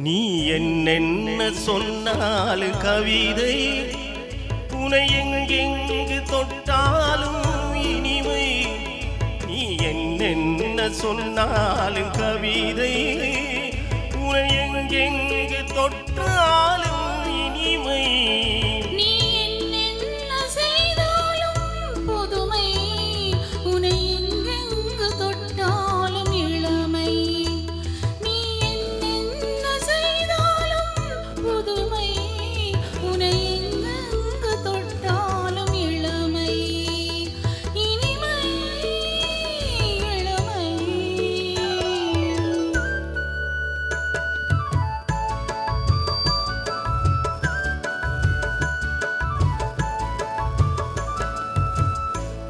நீ என்னென்ன சொன்னாலும் கவிதை, உனை எங்கெங்கு தொட்டாலும் இனிமை. நீ என்னென்ன சொன்னாலும் கவிதை, உனை எங்கெங்கு தொட்டாலும் இனிமை.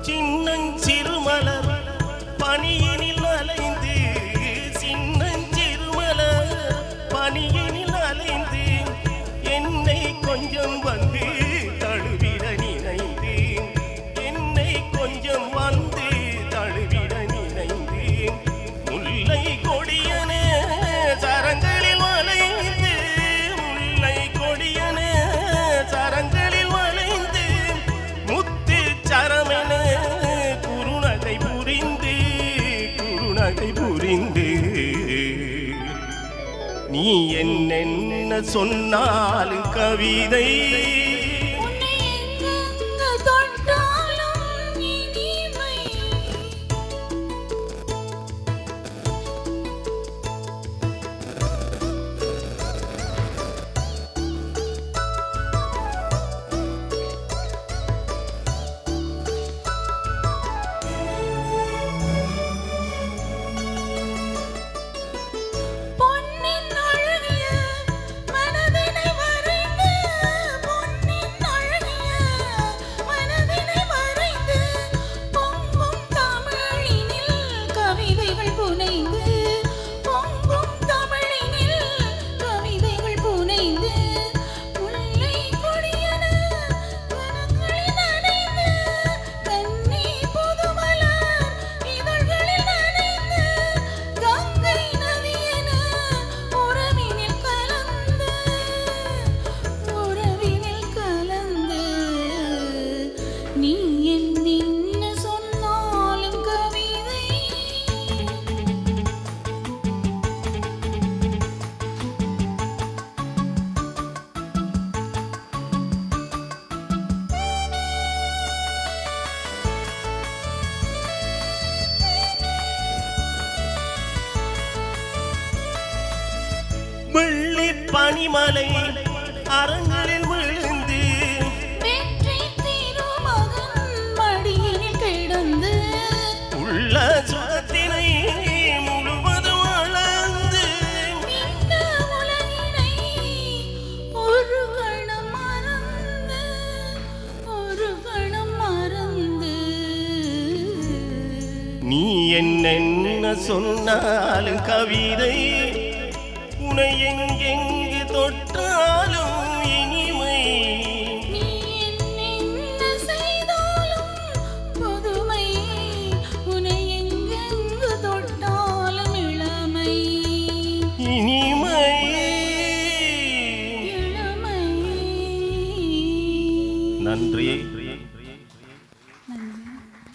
சின்னஞ்சிறுமலர் பனியினில் அலைந்து, சின்னஞ்சிறுமலர் பனியினில் அலைந்து, என்னை கொஞ்சம் வந்து தழுவிட நினைந்து, என்னை கொஞ்சம் வந்து தழுவிட நினைந்து, முல்லை கொடியன சரங்களில் வளைந்து, முல்லை கொடியன சரங்களில் வளைந்து, முத்து சரமென புரிந்து. நீ என்னென்ன சொன்னாலும் கவிதை, வெள்ளி பனிமலை அரங்களில் விழுந்து, வெற்றி திருமகன் மடியினில் கிடந்து, உள்ள சுகத்தினை முழுவதும் அளந்து, இந்த உலகினை ஒரு கணம் மறந்து, ஒரு கணம் மறந்து. நீ என்னென்ன சொன்னாலும் கவிதை, உனை எங்கெங்கு தொட்டாலும் இனிமை. நீ என்ன செய்தாலும் புதுமை, உனை எங்கெங்கு தொட்டாலும் இளமை. இனிமை இளமை. நன்றி. நன்றி.